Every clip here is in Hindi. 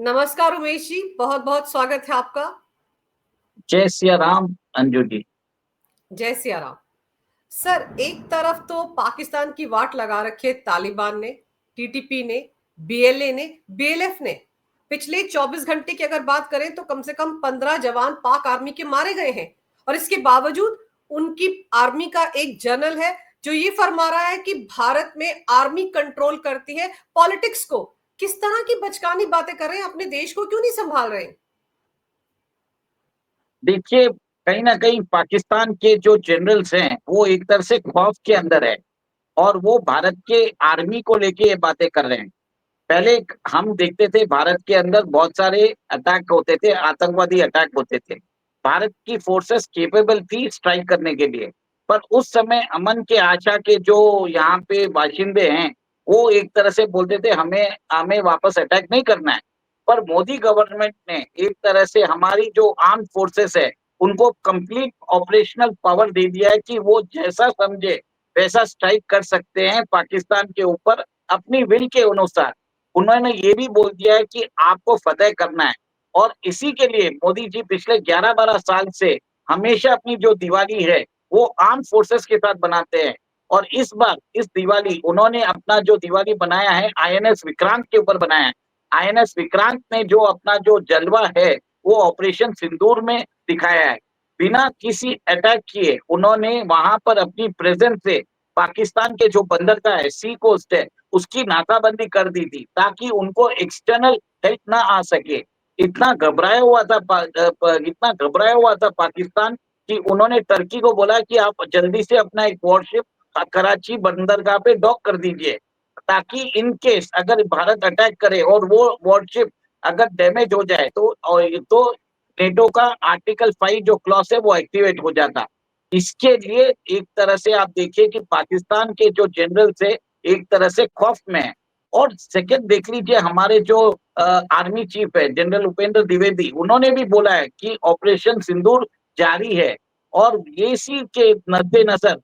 नमस्कार उमेश जी, बहुत बहुत स्वागत है आपका। जय सिया राम अंजू जी। जय सिया राम। सर, एक तरफ तो पाकिस्तान की वाट लगा रखी है तालिबान ने, टीटीपी ने, बीएलए ने, बीएलएफ ने। पिछले 24 घंटे की अगर बात करें तो कम से कम 15 जवान पाक आर्मी के मारे गए हैं। और इसके बावजूद उनकी आर्मी का एक जनरल है जो ये फरमा रहा है कि भारत में आर्मी कंट्रोल करती है पॉलिटिक्स को। किस तरह की बचकानी बातें कर रहे हैं, अपने देश को क्यों नहीं संभाल रहे हैं? देखिए, कहीं ना कहीं पाकिस्तान के जो जनरल्स हैं वो एक तरह से खौफ के अंदर है और वो भारत के आर्मी को लेके ये बातें कर रहे हैं। पहले हम देखते थे भारत के अंदर बहुत सारे अटैक होते थे, आतंकवादी अटैक होते थे। भारत की फोर्सेस केपेबल थी स्ट्राइक करने के लिए। पर उस समय अमन के आशा के जो यहाँ पे बाशिंदे हैं वो एक तरह से बोलते थे हमें हमें वापस अटैक नहीं करना है। पर मोदी गवर्नमेंट ने एक तरह से हमारी जो आर्म फोर्सेस है उनको कंप्लीट ऑपरेशनल पावर दे दिया है कि वो जैसा समझे वैसा स्ट्राइक कर सकते हैं पाकिस्तान के ऊपर अपनी विल के अनुसार। उन्होंने ये भी बोल दिया है कि आपको फतेह करना है। और इसी के लिए मोदी जी पिछले 11-12 साल से हमेशा अपनी जो दिवाली है वो आर्म फोर्सेस के साथ बनाते हैं। और इस बार इस दिवाली उन्होंने अपना जो दिवाली बनाया है आईएनएस विक्रांत के ऊपर बनाया है। आईएनएस विक्रांत ने जो अपना जो जलवा है वो ऑपरेशन सिंदूर में दिखाया है। बिना किसी अटैक किए उन्होंने वहां पर अपनी प्रेजेंस से पाकिस्तान के जो बंदरगाह है, सी कोस्ट है, उसकी नाकाबंदी कर दी थी ताकि उनको एक्सटर्नल हेल्प ना आ सके। इतना घबराया हुआ था पाकिस्तान कि उन्होंने टर्की को बोला कि आप जल्दी से अपना एक वॉरशिप कराची बंदरगाह पे डॉक कर दीजिए ताकि इन केस अगर भारत अटैक करे और वो वॉरशिप अगर डैमेज हो जाए तो नेटो का आर्टिकल 5 जो क्लॉज है वो एक्टिवेट हो जाता। इसके लिए एक तरह से आप देखिए कि पाकिस्तान के जो जनरल से एक तरह से खौफ में है। और सेकंड देख लीजिए हमारे जो आर्मी चीफ है जनरल उपेंद्र द्विवेदी, उन्होंने भी बोला है कि ऑपरेशन सिंदूर जारी है। और इसी के मद्देनजर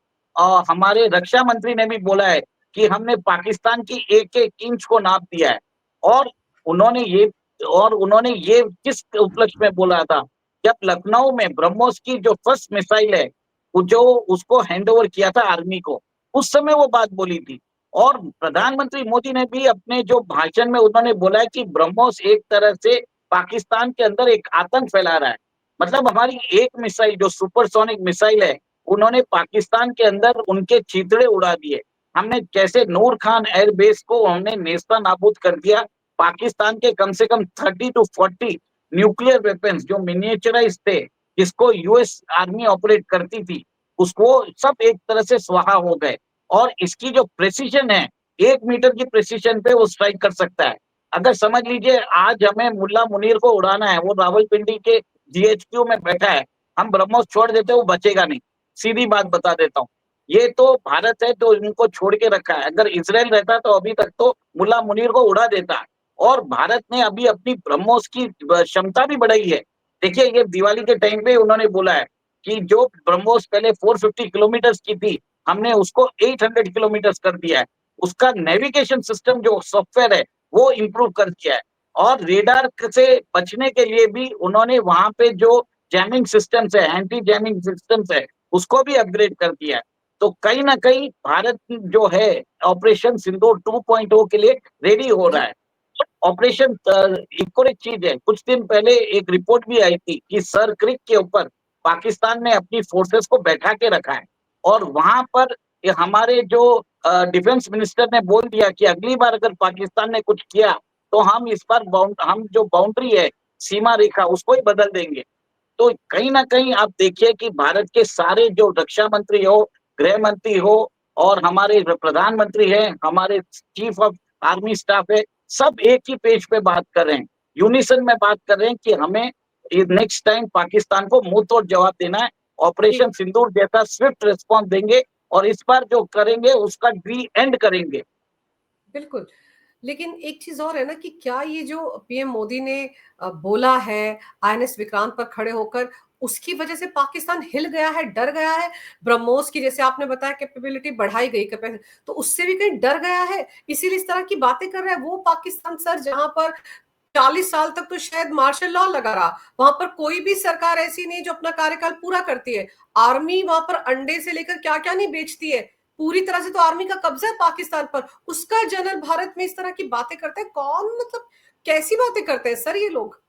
हमारे रक्षा मंत्री ने भी बोला है कि हमने पाकिस्तान की एक एक इंच को नाप दिया है। और उन्होंने ये उन्होंने ये किस उपलक्ष्य में बोला था जब लखनऊ में ब्रह्मोस की जो फर्स्ट मिसाइल है जो उसको हैंड ओवर किया था आर्मी को, उस समय वो बात बोली थी। और प्रधानमंत्री मोदी ने भी अपने जो भाषण में उन्होंने बोला है कि ब्रह्मोस एक तरह से पाकिस्तान के अंदर एक आतंक फैला रहा है। मतलब हमारी एक मिसाइल जो सुपरसोनिक मिसाइल है उन्होंने पाकिस्तान के अंदर उनके चीथड़े उड़ा दिए। हमने जैसे नूर खान एयरबेस को हमने नेस्ता नाबूद कर दिया। पाकिस्तान के कम से कम 30 to 40 न्यूक्लियर वेपन्स जो मिनिएचराइज थे जिसको यूएस आर्मी ऑपरेट करती थी उसको सब एक तरह से स्वाहा हो गए। और इसकी जो प्रेसिशन है 1 मीटर की प्रेसिशन पे वो स्ट्राइक कर सकता है। अगर समझ लीजिए आज हमें मुल्ला मुनीर को उड़ाना है, वो रावलपिंडी के जीएचक्यू में बैठा है, हम ब्रह्मोस छोड़ देते वो बचेगा नहीं। सीधी बात बता देता हूँ। ये तो भारत है तो इनको छोड़ के रखा है। अगर इसराइल रहता तो अभी तक तो मुल्ला मुनीर को उड़ा देता। और भारत ने अभी अपनी ब्रह्मोस की क्षमता भी बढ़ाई है। देखिए ये दिवाली के टाइम पे उन्होंने बोला है कि जो ब्रह्मोस पहले 450 किलोमीटर की थी हमने उसको 800 किलोमीटर कर दिया है। उसका नेविगेशन सिस्टम जो सॉफ्टवेयर है वो इंप्रूव कर दिया है। और रेडार से बचने के लिए भी उन्होंने वहां पे जो जैमिंग सिस्टम्स है, एंटी जैमिंग सिस्टम्स है, उसको भी अपग्रेड कर दिया है। तो कहीं ना कहीं भारत जो है ऑपरेशन सिंदूर 2.0 के लिए रेडी हो रहा जी। है। ऑपरेशन एक और एक चीज है, कुछ दिन पहले एक रिपोर्ट भी आई थी कि सर क्रिक के ऊपर पाकिस्तान ने अपनी फोर्सेस को बैठा के रखा है। और वहां पर हमारे जो डिफेंस मिनिस्टर ने बोल दिया कि अगली बार अगर पाकिस्तान ने कुछ किया तो हम इस बार हम जो बाउंड्री है, सीमा रेखा, उसको ही बदल देंगे। तो कहीं ना कहीं आप देखिए कि भारत के सारे जो रक्षा मंत्री हो, गृह मंत्री हो, और हमारे प्रधानमंत्री है, हमारे चीफ ऑफ आर्मी स्टाफ है, सब एक ही पेज पे बात कर रहे हैं, यूनिसन में बात कर रहे हैं कि हमें नेक्स्ट टाइम पाकिस्तान को मुंह तोड़ जवाब देना है। जी, ऑपरेशन सिंदूर जैसा स्विफ्ट रिस्पॉन्स देंगे और इस बार जो करेंगे उसका डी एंड करेंगे। बिल्कुल। लेकिन एक चीज और है ना कि क्या ये जो पीएम मोदी ने बोला है आईएनएस विक्रांत पर खड़े होकर, उसकी वजह से पाकिस्तान हिल गया है, डर गया है? ब्रह्मोस की जैसे आपने बताया कैपेबिलिटी बढ़ाई गई, कैपेसिटी, तो उससे भी कहीं डर गया है, इसीलिए इस तरह की बातें कर रहा है वो पाकिस्तान सर, जहां पर 40 साल तक तो शायद मार्शल लॉ लगा रहा, वहां पर कोई भी सरकार ऐसी नहीं जो अपना कार्यकाल पूरा करती है। आर्मी वहां पर अंडे से लेकर क्या क्या नहीं बेचती है, पूरी तरह से तो आर्मी का कब्जा है पाकिस्तान पर। उसका जनरल भारत में इस तरह की बातें करते हैं, कौन मतलब कैसी बातें करते हैं सर ये लोग?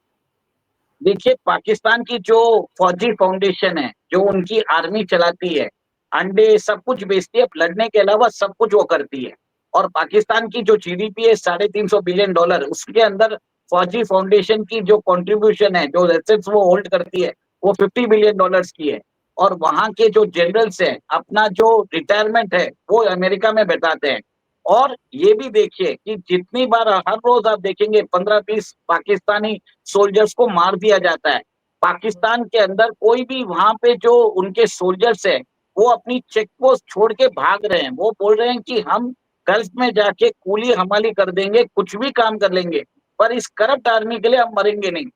देखिए, पाकिस्तान की जो फौजी फाउंडेशन है, जो उनकी आर्मी चलाती है, अंडे सब कुछ बेचती है, लड़ने के अलावा सब कुछ वो करती है। और पाकिस्तान की जो जीडीपी है $350 बिलियन, उसके अंदर फौजी फाउंडेशन की जो कंट्रीब्यूशन है, जो एसेट्स वो होल्ड करती है, वो $50 बिलियन की है। और वहां के जो जनरल्स हैं, अपना जो रिटायरमेंट है वो अमेरिका में बिताते हैं। और ये भी देखिए कि जितनी बार हर रोज आप देखेंगे 15-20 पाकिस्तानी सोल्जर्स को मार दिया जाता है। पाकिस्तान के अंदर कोई भी वहां पे जो उनके सोल्जर्स है, वो अपनी चेक पोस्ट छोड़ के भाग रहे हैं। वो बोल रहे हैं कि हम गल्फ में जाके कूली हमाली कर देंगे, कुछ भी काम कर लेंगे, पर इस करप्ट आर्मी के लिए हम मरेंगे नहीं।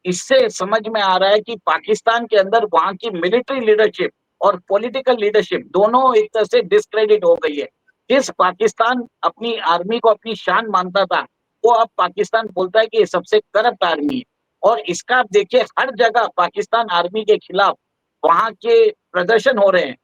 इससे समझ में आ रहा है कि पाकिस्तान के अंदर वहां की मिलिट्री लीडरशिप और पॉलिटिकल लीडरशिप दोनों एक तरह से डिस्क्रेडिट हो गई है। जिस पाकिस्तान अपनी आर्मी को अपनी शान मानता था, वो अब पाकिस्तान बोलता है कि ये सबसे करप्ट आर्मी है। और इसका आप देखिए, हर जगह पाकिस्तान आर्मी के खिलाफ वहां के प्रदर्शन हो रहे हैं।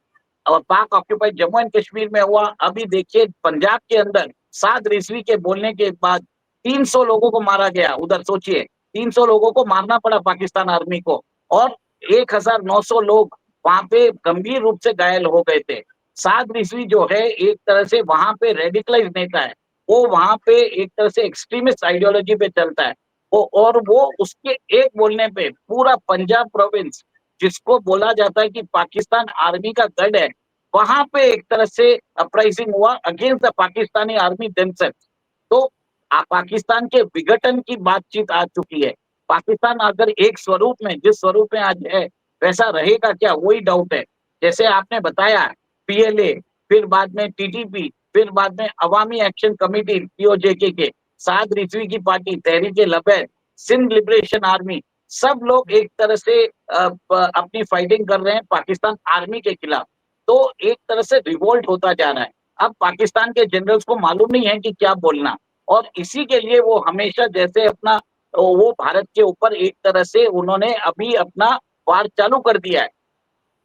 और पाक ऑक्यूपाइड जम्मू एंड कश्मीर में हुआ, अभी देखिए पंजाब के अंदर साद रिजवी के बोलने के बाद 300 लोगों को मारा गया। उधर सोचिए, 300 लोगों को मारना पड़ा पाकिस्तान आर्मी को। और 1900 लोग वहां पे गंभीर रूप से घायल हो गए थे। साद रिजवी जो है, एक तरह से वहां पे रेडिकलाइज नेता है। वो वहां पे एक तरह से एक्सट्रीमिस्ट आइडियोलॉजी पे चलता है। वो उसके एक बोलने पे पूरा पंजाब प्रोविंस, जिसको बोला जाता है कि पाकिस्तान आर्मी का गढ़ है, वहां पे एक तरह से अपराइजिंग हुआ against the Pakistani army themselves. तो पाकिस्तान के विघटन की बातचीत आ चुकी है। पाकिस्तान अगर एक स्वरूप में, जिस स्वरूप में आज है, वैसा रहेगा क्या, वही डाउट है। जैसे आपने बताया, पीएलए, फिर बाद में टीटीपी, फिर बाद में अवामी एक्शन कमेटी पीओजेके के, साद रिजवी की पार्टी तहरीक लबैक, सिंध लिबरेशन आर्मी, सब लोग एक तरह से अपनी फाइटिंग कर रहे हैं पाकिस्तान आर्मी के खिलाफ। तो एक तरह से रिवोल्ट होता जा रहा है। अब पाकिस्तान के जनरल्स को मालूम नहीं है कि क्या बोलना। और इसी के लिए वो हमेशा जैसे अपना, वो भारत के ऊपर एक तरह से उन्होंने अभी अपना वार चालू कर दिया है।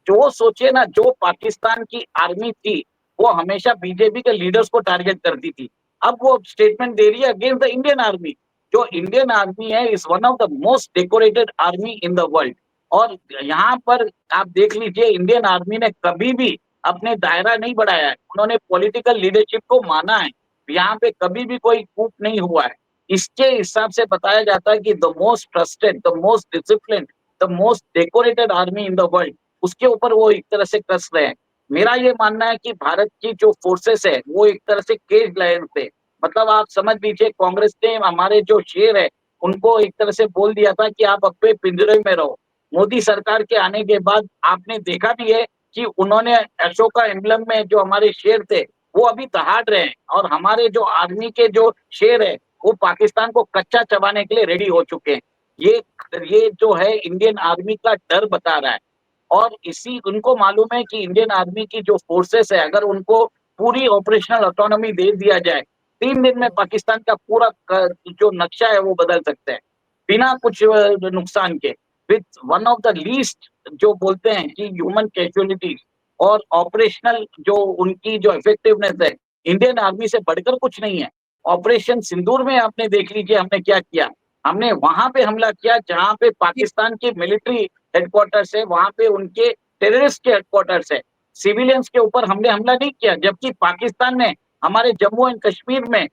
जो सोचिए ना, जो पाकिस्तान की आर्मी थी, वो हमेशा बीजेपी के लीडर्स को टारगेट करती थी। अब वो स्टेटमेंट दे रही है अगेंस्ट द इंडियन आर्मी। जो इंडियन आर्मी है, is one of the most decorated army in the world. और यहाँ पर आप देख लीजिए, इंडियन आर्मी ने कभी भी अपने दायरा नहीं बढ़ाया है। उन्होंने पॉलिटिकल लीडरशिप को माना है। यहाँ पे कभी भी कोई कूप नहीं हुआ है। इसके हिसाब से बताया जाता है कि the most trusted, the most discipline, the most decorated army in the world, उसके ऊपर वो एक तरह से कस रहे हैं। मेरा ये मानना है कि भारत की जो फोर्सेस है, वो एक तरह से केज लायन थे। मतलब आप समझ लीजिए, कांग्रेस ने हमारे जो शेर है, उनको एक तरह से बोल दिया था कि आप अपने पिंजरे में रहो। मोदी सरकार के आने के बाद आपने देखा भी है कि उन्होंने अशोका एम्बलम में जो हमारे शेर थे, वो अभी दहाड़ रहे हैं। और हमारे जो आर्मी के जो शेर है, वो पाकिस्तान को कच्चा चबाने के लिए रेडी हो चुके हैं। ये ये जो है इंडियन आर्मी का डर बता रहा है। और इसी उनको मालूम है कि इंडियन आर्मी की जो फोर्सेस है, अगर उनको पूरी ऑपरेशनल ऑटोनॉमी दे दिया जाए, 3 दिन में पाकिस्तान का पूरा जो नक्शा है वो बदल सकते हैं, बिना कुछ नुकसान के, with one of the least, जो बोलते हैं कि ह्यूमन कैजुअलिटीज और ऑपरेशनल जो उनकी जो इफेक्टिवनेस है, इंडियन आर्मी से बढ़कर कुछ नहीं है। ऑपरेशन सिंदूर में आपने देख लीजिए हमने क्या किया। हमने वहां पे हमला किया जहां पे पाकिस्तान की मिलिट्री हेडक्वार्टर्स है, वहां पे उनके टेररिस्ट के हेडक्वार्टर्स है। सिविलियंस के ऊपर हमने हमला नहीं किया, जबकि पाकिस्तान ने हमारे जम्मू एंड कश्मीर में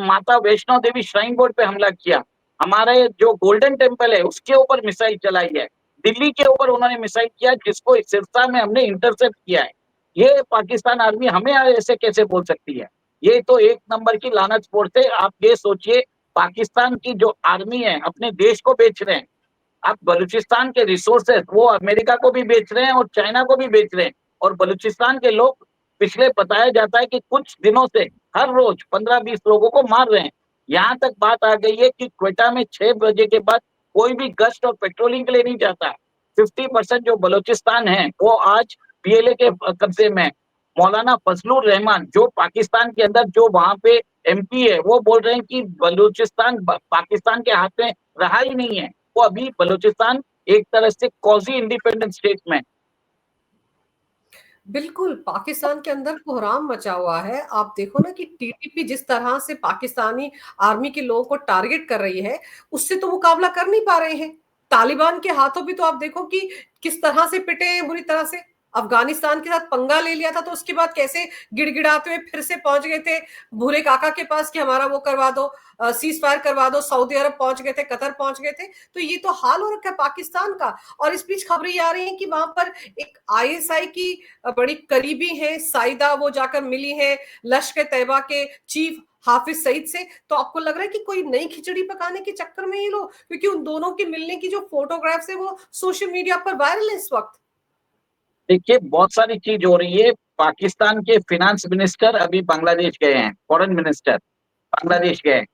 माता वैष्णो देवी श्राइन बोर्ड पे हमला किया। हमारे जो गोल्डन टेम्पल है उसके ऊपर मिसाइल चलाई है। दिल्ली के ऊपर उन्होंने मिसाइल किया, जिसको सिरसा में हमने इंटरसेप्ट किया है। ये पाकिस्तान आर्मी हमें ऐसे कैसे बोल सकती है? ये तो एक नंबर की लानत स्पोर्ट्स है। आप ये सोचिए, पाकिस्तान की जो आर्मी है अपने देश को बेच रहे हैं। अब बलूचिस्तान के रिसोर्सेस वो अमेरिका को भी बेच रहे हैं और चाइना को भी बेच रहे हैं। और बलूचिस्तान के लोग, पिछले बताया जाता है कि कुछ दिनों से हर रोज 15-20 लोगों को मार रहे हैं। यहाँ तक बात आ गई है कि क्वेटा में 6 बजे के बाद कोई भी गश्त और पेट्रोलिंग के लिए नहीं जाता। 50% जो बलूचिस्तान है वो आज पीएलए के कब्जे में है। मौलाना फजलुर रहमान जो पाकिस्तान के अंदर जो वहां पे एमपी है, वो बोल रहे हैं कि बलूचिस्तान पाकिस्तान के हाथ में रहा ही नहीं है। वो अभी बलूचिस्तान एक तरह से कॉजी इंडिपेंडेंट स्टेट में। बिल्कुल, पाकिस्तान के अंदर कोहराम मचा हुआ है। आप देखो ना कि टीटीपी जिस तरह से पाकिस्तानी आर्मी के लोगों को टारगेट कर रही है, उससे तो मुकाबला कर नहीं पा रहे हैं। तालिबान के हाथों भी तो आप देखो कि किस तरह से पिटे हैं बुरी तरह से। अफगानिस्तान के साथ पंगा ले लिया था तो उसके बाद कैसे गिड़गिड़ाते हुए फिर से पहुंच गए थे भूरे काका के पास कि हमारा वो करवा दो, सीज फायर करवा दो। सऊदी अरब पहुंच गए थे, कतर पहुंच गए थे। तो ये तो हाल हो रखा है पाकिस्तान का। और इस बीच खबरें ये आ रही हैं कि वहां पर एक आईएसआई की बड़ी करीबी है साइदा, वो जाकर मिली है लश्कर तैयबा के चीफ हाफिज सईद से। तो आपको लग रहा है कि कोई नई खिचड़ी पकाने के चक्कर में ये लोग, क्योंकि उन दोनों के मिलने की जो फोटोग्राफ्स है वो सोशल मीडिया पर वायरल है इस वक्त। देखिए, बहुत सारी चीज हो रही है। पाकिस्तान के फिनेंस मिनिस्टर अभी बांग्लादेश गए हैं, फॉरेन मिनिस्टर बांग्लादेश गए।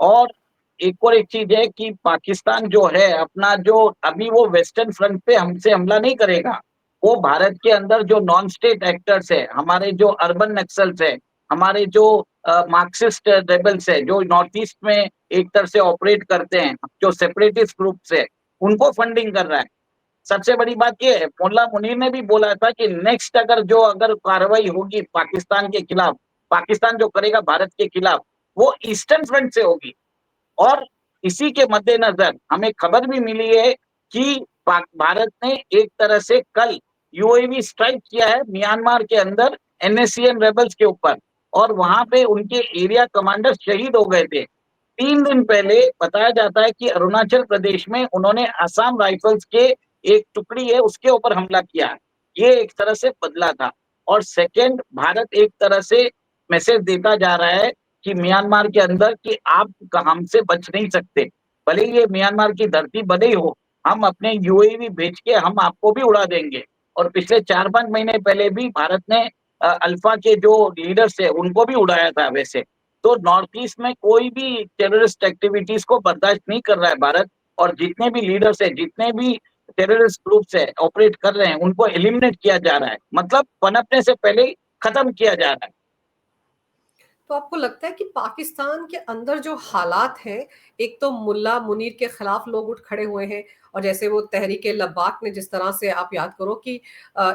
और एक चीज है कि पाकिस्तान जो है अपना जो अभी वो वेस्टर्न फ्रंट पे हमसे हमला नहीं करेगा। वो भारत के अंदर जो नॉन स्टेट एक्टर्स है, हमारे जो अर्बन नक्सल्स है, हमारे जो मार्क्सिस्ट रेबल्स है, जो नॉर्थ ईस्ट में एक तरह से ऑपरेट करते हैं, जो सेपरेटिस्ट ग्रुप्स है, उनको फंडिंग कर रहा है। सबसे बड़ी बात यह है, मुल्ला मुनीर ने भी बोला था कि नेक्स्ट अगर कार्रवाई होगी पाकिस्तान के खिलाफ, पाकिस्तान जो करेगा भारत के खिलाफ, वो ईस्टर्न फ्रंट से होगी। और इसी के मद्देनजर हमें खबर भी मिली है कि भारत ने एक तरह से कल यूएवी स्ट्राइक किया है म्यांमार के अंदर एनएससीएन रेबल्स के ऊपर। और वहां पे उनके एरिया कमांडर शहीद हो गए थे। 3 दिन पहले बताया जाता है कि अरुणाचल प्रदेश में उन्होंने असम राइफल्स के एक टुकड़ी है उसके ऊपर हमला किया। ये एक तरह से बदला था। और सेकेंड, भारत एक तरह से मैसेज देता जा रहा है कि म्यांमार के अंदर कि आप हमसे बच नहीं सकते, भले ये म्यांमार की धरती बनी हो, हम अपने यूएवी भेज के हम आपको भी उड़ा देंगे। और पिछले 4-5 महीने पहले भी भारत ने अल्फा के जो लीडर्स है उनको भी उड़ाया था वैसे। तो नॉर्थ ईस्ट में कोई भी टेररिस्ट एक्टिविटीज को बर्दाश्त नहीं कर रहा है भारत। और जितने भी लीडर्स है, जितने भी टेररिस्ट ग्रुप्स है ऑपरेट कर रहे हैं, उनको एलिमिनेट किया जा रहा है, मतलब पनपने से पहले ही खत्म किया जा रहा है। तो आपको लगता है कि पाकिस्तान के अंदर जो हालात हैं, एक तो मुल्ला मुनीर के खिलाफ लोग उठ खड़े हुए हैं, और जैसे वो तहरीक लब्बाक ने जिस तरह से आप याद करो कि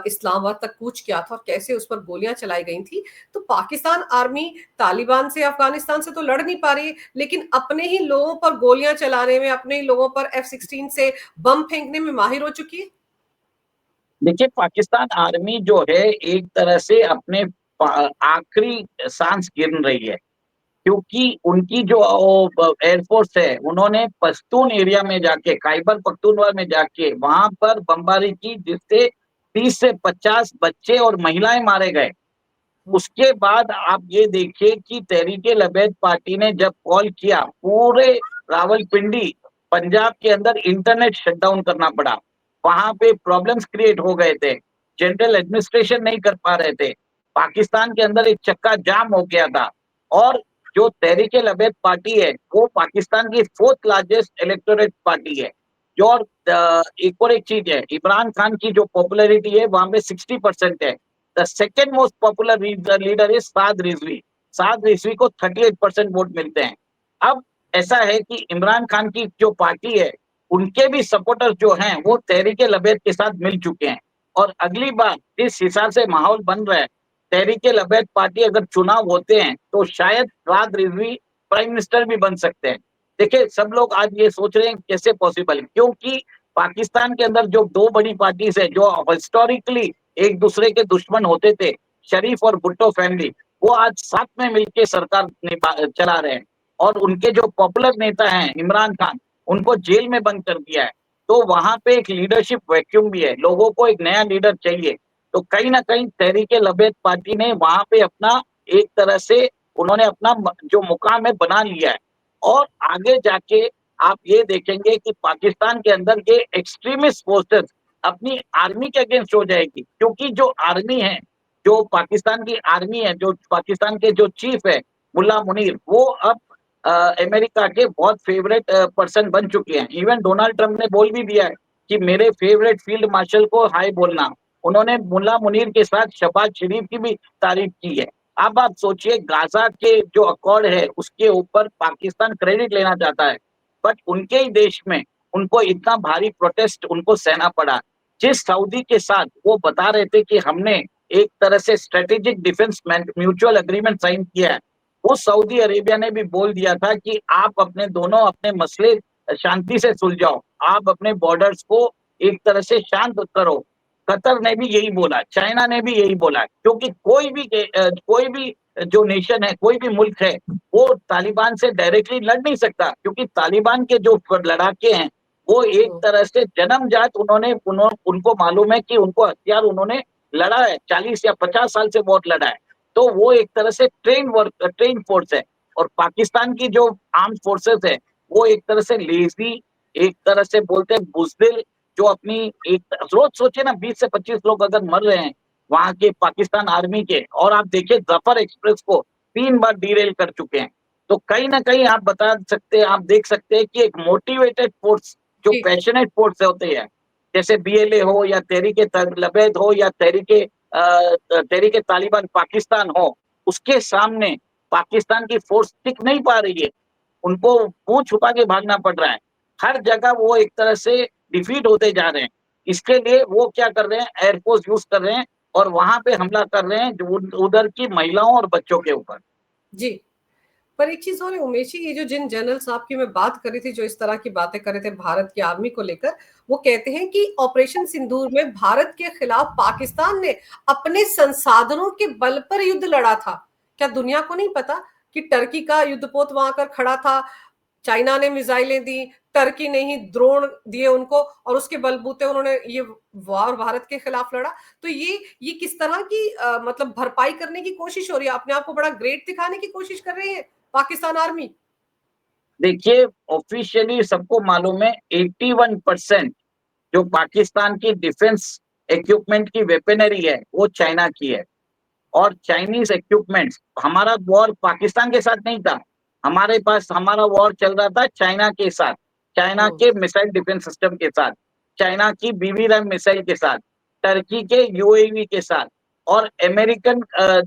इस्लामाबाद तक कूच किया था और कैसे उस पर गोलियां चलाई गई थी। तो पाकिस्तान आर्मी तालिबान से, अफगानिस्तान से तो लड़ नहीं पा रही, लेकिन अपने ही लोगों पर गोलियां चलाने में, अपने ही लोगों पर F-16 से बम फेंकने में माहिर हो चुकी है। देखिए, पाकिस्तान आर्मी जो है एक तरह से अपने आखिरी सांस गिन रही है। क्योंकि उनकी जो एयरफोर्स है, उन्होंने पश्तून एरिया में जाके, खैबर पख्तूनख्वा में जाके वहां पर बमबारी की, जिससे 30 से 50 बच्चे और महिलाएं मारे गए। उसके बाद आप ये देखिए कि तहरीके लबैद पार्टी ने जब कॉल किया, पूरे रावलपिंडी पंजाब के अंदर इंटरनेट शटडाउन करना पड़ा। वहां पे प्रॉब्लम्स क्रिएट हो गए थे, जनरल एडमिनिस्ट्रेशन नहीं कर पा रहे थे, पाकिस्तान के अंदर एक चक्का जाम हो गया था। और जो तहरीके लबैद पार्टी है वो पाकिस्तान की 4th लार्जेस्ट इलेक्टोरेट पार्टी है। जो एक चीज है, इमरान खान की जो पॉपुलैरिटी है वहां पे 60% है। The second most popular leader is Saad Rizvi. Saad Rizvi को 38% वोट मिलते हैं। अब ऐसा है कि इमरान खान की जो पार्टी है, उनके भी सपोर्टर जो हैं वो तहरीके लबैद के साथ मिल चुके हैं। और अगली बार जिस हिसाब से माहौल बन रहा है, तहरीके लबैद पार्टी अगर चुनाव होते हैं तो शायद साद रिजवी प्राइम मिनिस्टर भी बन सकते हैं। देखिए, सब लोग आज ये सोच रहे हैं कैसे पॉसिबल है, क्योंकि पाकिस्तान के अंदर जो 2 बड़ी पार्टीज है जो हिस्टोरिकली एक दूसरे के दुश्मन होते थे, शरीफ और भुट्टो फैमिली, वो आज साथ में मिलकर सरकार चला रहे हैं। और उनके जो पॉपुलर नेता हैं इमरान खान, उनको जेल में बंद कर दिया है। तो वहां पे एक लीडरशिप वैक्यूम भी है, लोगों को एक नया लीडर चाहिए। तो कहीं ना कहीं तहरीके लबैद पार्टी ने वहां पे अपना एक तरह से उन्होंने अपना जो मुकाम है बना लिया है। और आगे जाके आप ये देखेंगे कि पाकिस्तान के अंदर ये एक्सट्रीमिस्ट फोर्सेस अपनी आर्मी के अगेंस्ट हो जाएगी। क्योंकि जो आर्मी है, जो पाकिस्तान की आर्मी है, जो पाकिस्तान के जो चीफ है मुल्ला मुनीर, वो अब अमेरिका के बहुत फेवरेट पर्सन बन चुके हैं। इवन डोनाल्ड ट्रंप ने बोल भी दिया है कि मेरे फेवरेट फील्ड मार्शल को हाय बोलना। उन्होंने मुल्ला मुनीर के साथ शहबाज शरीफ की भी तारीफ की है। अब आप सोचिए, गाजा के जो अकॉर्ड है उसके ऊपर पाकिस्तान क्रेडिट लेना चाहता है, बट उनके ही देश में उनको इतना भारी प्रोटेस्ट उनको सहना पड़ा। जिस सऊदी के साथ वो बता रहे थे कि हमने एक तरह से strategic defence mutual agreement sign किया है, वो सऊदी अरेबिया ने भी बोल दिया था कि आप अपने दोनों अपने मसले शांति से सुलझाओ, आप अपने बॉर्डर्स को एक तरह से शांत करो। कतर ने भी यही बोला, चाइना ने भी यही बोला, क्योंकि कोई भी जो नेशन है, कोई भी मुल्क है, वो तालिबान से डायरेक्टली लड़ नहीं सकता, क्योंकि तालिबान के जो लड़ाके हैं वो एक तरह से जन्मजात उनको मालूम है कि उनको हथियार उन्होंने लड़ा है, 40 या 50 साल से बहुत लड़ा है, तो वो एक तरह से ट्रेन फोर्स है। और पाकिस्तान की जो आर्म फोर्सेस है वो एक तरह से लेजी, एक तरह से बोलते हैं बुजदिल, जो अपनी एक रोज सोचे ना 20 से 25 लोग अगर मर रहे हैं वहां के पाकिस्तान आर्मी के, और आप देखिए जफर एक्सप्रेस को 3 बार डीरेल कर चुके हैं, तो कहीं ना कहीं आप बता सकते हैं, आप देख सकते हैं कि एक मोटिवेटेड फोर्स, जो जी पैशनेट फोर्स होते हैं, जैसे बीएलए हो या तहरीके लबैद हो या तहरीके तालिबान पाकिस्तान हो, उसके सामने पाकिस्तान की फोर्स टिक नहीं पा रही है, उनको मुंह छुपा के भागना पड़ रहा है, हर जगह वो एक तरह से डिफीट होते जा रहे हैं। इसके लिए वो क्या कर रहे हैं, एयरफोर्स यूज कर रहे हैं और वहां पे हमला कर रहे हैं उधर की महिलाओं और बच्चों के ऊपर। जी। पर एक चीज और है उमेश जी, ये जो जिन जनरल साहब की मैं बात कर रही थी जो इस तरह की बातें कर रहे थे भारत की आर्मी को लेकर, वो कहते हैं कि ऑपरेशन सिंदूर में भारत के खिलाफ पाकिस्तान ने अपने संसाधनों के बल पर युद्ध लड़ा था। क्या दुनिया को नहीं पता कि टर्की का युद्धपोत वहां कर खड़ा था, चाइना ने मिसाइलें दी, टर्की ने ही ड्रोन दिए उनको, और उसके बलबूते उन्होंने ये वार भारत के खिलाफ लड़ा। तो ये किस तरह की मतलब भरपाई करने की कोशिश हो रही है, अपने आप को बड़ा ग्रेट दिखाने की कोशिश कर रही है पाकिस्तान आर्मी। देखिए, ऑफिशियली सबको मालूम है 81% जो पाकिस्तान की डिफेंस इक्विपमेंट की वेपनरी है वो चाइना की है। और चाइनीज इक्विपमेंट्स, हमारा वॉर पाकिस्तान के साथ नहीं था, हमारे पास हमारा वॉर चल रहा था चाइना के साथ, चाइना हम्म। के मिसाइल डिफेंस सिस्टम के साथ, चाइना की बीबी रैम मिसाइल के साथ, टर्की के यूएवी के साथ, और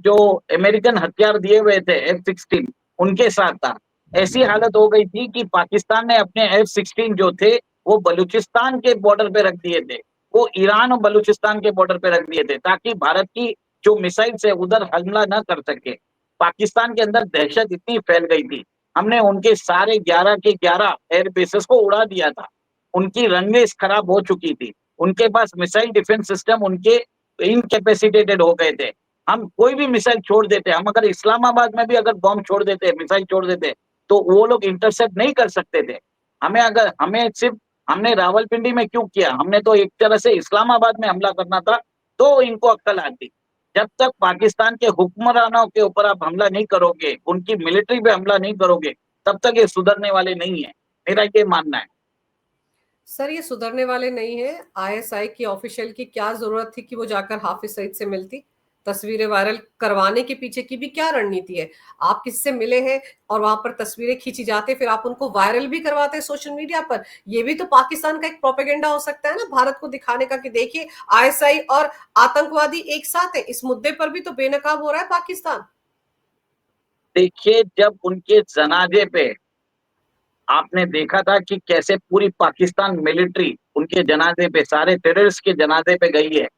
जो अमेरिकन हथियार दिए हुए थे F-16 उनके साथ था। ऐसी हालत हो गई थी कि पाकिस्तान ने अपने F-16 जो थे वो बलूचिस्तान के बॉर्डर पे रख दिए थे, वो ईरान और बलूचिस्तान के बॉर्डर पे रख दिए थे, ताकि भारत की जो मिसाइल से उधर हमला न कर सके। पाकिस्तान के अंदर दहशत इतनी फैल गई थी, हमने उनके सारे 11 के 11 एयर बेसेस को उड़ा दिया था, उनकी रनवेज खराब हो चुकी थी, उनके पास मिसाइल डिफेंस सिस्टम उनके इनकेपेसिटेटेड हो गए थे। हम कोई भी मिसाइल छोड़ देते, हम अगर इस्लामाबाद में भी अगर बॉम्ब छोड़ देते, मिसाइल छोड़ देते, तो वो लोग इंटरसेप्ट नहीं कर सकते थे। हमें सिर्फ हमने रावलपिंडी में क्यों किया, हमने तो एक तरह से इस्लामाबाद में हमला करना था, तो इनको अक्ल आती। जब तक पाकिस्तान के हुक्मरानों के ऊपर आप हमला नहीं करोगे, उनकी मिलिट्री पे हमला नहीं करोगे, तब तक ये सुधरने वाले नहीं है, मेरा ये मानना है। सर ये सुधरने वाले नहीं है। आईएसआई की ऑफिशियल की क्या जरूरत थी कि वो जाकर हाफिज सईद से मिलती, तस्वीरें वायरल करवाने के पीछे की भी क्या रणनीति है। आप किससे मिले हैं और वहां पर तस्वीरें खींची जाती, फिर आप उनको वायरल भी करवाते सोशल मीडिया पर। ये भी तो पाकिस्तान का एक प्रोपेगेंडा हो सकता है ना, भारत को दिखाने का कि देखिए आईएसआई और आतंकवादी एक साथ है। इस मुद्दे पर भी तो बेनकाब हो रहा है पाकिस्तान। देखिए, जब उनके जनाजे पे आपने देखा था कि कैसे पूरी पाकिस्तान मिलिट्री उनके जनाजे पे, सारे टेररिस्ट के जनाजे पे गई है,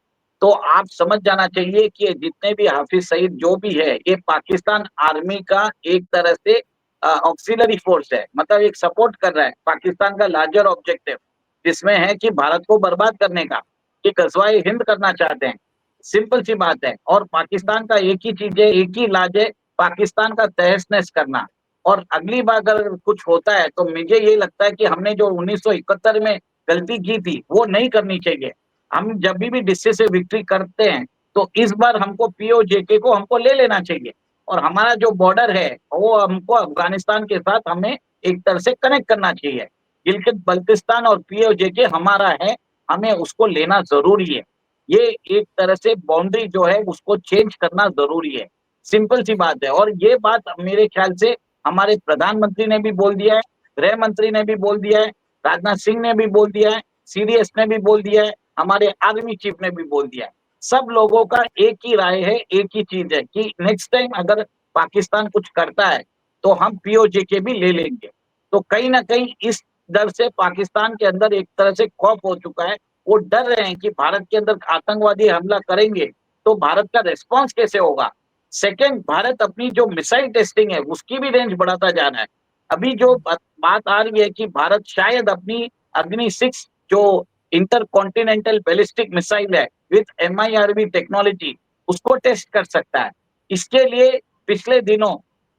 तो आप समझ जाना चाहिए कि जितने भी हाफिज सईद जो भी है, ये पाकिस्तान आर्मी का एक तरह से ऑक्सिलरी फोर्स है, मतलब एक सपोर्ट कर रहा है पाकिस्तान का लार्जर ऑब्जेक्टिव, जिसमें है कि भारत को बर्बाद करने का, कि गजवाए हिंद करना चाहते हैं। सिंपल सी बात है, और पाकिस्तान का एक ही चीज है, एक ही इलाज है, पाकिस्तान का तहस नहस करना। और अगली बार अगर कुछ होता है तो मुझे ये लगता है कि हमने जो 1971 में गलती की थी वो नहीं करनी चाहिए। हम जब भी डिसिसिव विक्ट्री करते हैं तो इस बार हमको पीओजेके को हमको ले लेना चाहिए, और हमारा जो बॉर्डर है वो हमको अफगानिस्तान के साथ हमें एक तरह से कनेक्ट करना चाहिए। गिलगित बल्तिस्तान और पीओजेके हमारा है, हमें उसको लेना जरूरी है। ये एक तरह से बाउंड्री जो है उसको चेंज करना जरूरी है, सिंपल सी बात है। और ये बात मेरे ख्याल से हमारे प्रधानमंत्री ने भी बोल दिया है, गृह मंत्री ने भी बोल दिया है, राजनाथ सिंह ने भी बोल दिया है, सीडीएस ने भी बोल दिया है, हमारे आर्मी चीफ ने भी बोल दिया है। सब लोगों का एक ही राय है, एक ही चीज है कि नेक्स्ट टाइम अगर पाकिस्तान कुछ करता है तो हम पीओजे भी ले लेंगे। तो कहीं ना कहीं इस डर से पाकिस्तान के अंदर एक तरह से खौफ हो चुका है। वो डर रहे हैं कि भारत के अंदर आतंकवादी हमला करेंगे तो भारत का रिस्पॉन्स कैसे होगा। सेकंड, भारत अपनी जो मिसाइल टेस्टिंग है उसकी भी रेंज बढ़ाता जा रहा है। अभी जो बात आ रही है कि भारत शायद अपनी अग्नि 6 जो इंटर कॉन्टिनेंटल बैलिस्टिक मिसाइल है विथ MIRV टेक्नोलॉजी, उसको टेस्ट कर सकता है। इसके लिए पिछले दिनों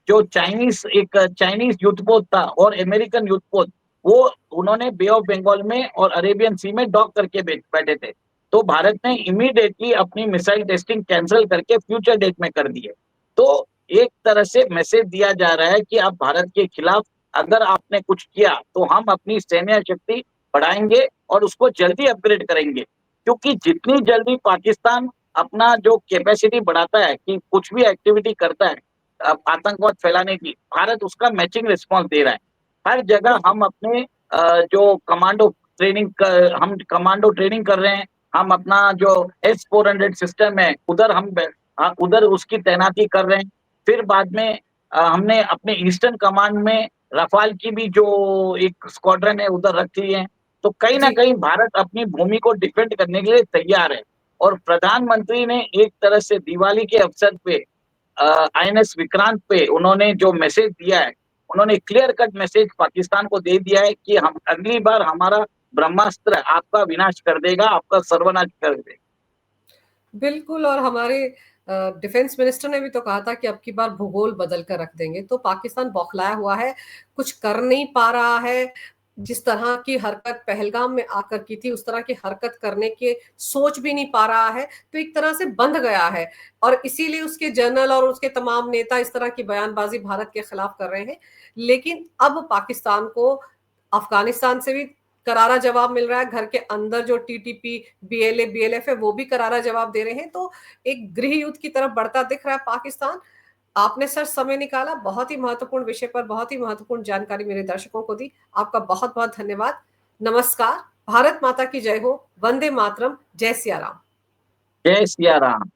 जो चाइनीज युद्धपोत था और अमेरिकन युद्धपोत, वो उन्होंने बे ऑफ बंगाल में और अरेबियन सी में डॉक करके बैठे थे। तो भारत ने इमीडिएटली अपनी मिसाइल टेस्टिंग कैंसिल करके फ्यूचर डेट में कर दी है। तो एक तरह से मैसेज दिया जा रहा है कि आप भारत के खिलाफ अगर आपने कुछ किया तो हम अपनी सैन्य शक्ति बढ़ाएंगे और उसको जल्दी अपग्रेड करेंगे। क्योंकि जितनी जल्दी पाकिस्तान अपना जो कैपेसिटी बढ़ाता है कि कुछ भी एक्टिविटी करता है आतंकवाद फैलाने की, भारत उसका मैचिंग रिस्पॉन्स दे रहा है। हर जगह हम अपने जो हम कमांडो ट्रेनिंग कर रहे हैं। हम अपना जो S-400 सिस्टम है उधर उसकी तैनाती कर रहे हैं। फिर बाद में हमने अपने ईस्टर्न कमांड में रफाल की भी जो एक स्क्वाड्रन है उधर रखी है। तो कहीं ना जी। कहीं भारत अपनी भूमि को डिफेंड करने के लिए तैयार है। और प्रधानमंत्री ने एक तरह से दिवाली के अवसर पे INS विक्रांत पे उन्होंने जो मैसेज दिया है, उन्होंने क्लियर कट मैसेज पाकिस्तान को दे दिया है कि हम अगली बार हमारा ब्रह्मास्त्र आपका विनाश कर देगा, आपका सर्वनाश कर देगा। बिल्कुल, और हमारे डिफेंस मिनिस्टर ने भी तो कहा था कि अब की बार भूगोल बदल कर रख देंगे। तो पाकिस्तान बौखलाया हुआ है, कुछ कर नहीं पा रहा है। जिस तरह की हरकत पहलगाम में आकर की थी, उस तरह की हरकत करने के सोच भी नहीं पा रहा है। तो एक तरह से बंध गया है, और इसीलिए उसके जनरल और उसके तमाम नेता इस तरह की बयानबाजी भारत के खिलाफ कर रहे हैं। लेकिन अब पाकिस्तान को अफगानिस्तान से भी करारा जवाब मिल रहा है। घर के अंदर जो टीटीपी, बीएलए, बीएलएफ है, वो भी करारा जवाब दे रहे हैं। तो एक गृह युद्ध की तरफ बढ़ता दिख रहा है पाकिस्तान। आपने सर समय निकाला, बहुत ही महत्वपूर्ण विषय पर बहुत ही महत्वपूर्ण जानकारी मेरे दर्शकों को दी। आपका बहुत बहुत धन्यवाद। नमस्कार। भारत माता की जय हो। वंदे मातरम। जय सिया राम। जय सिया राम।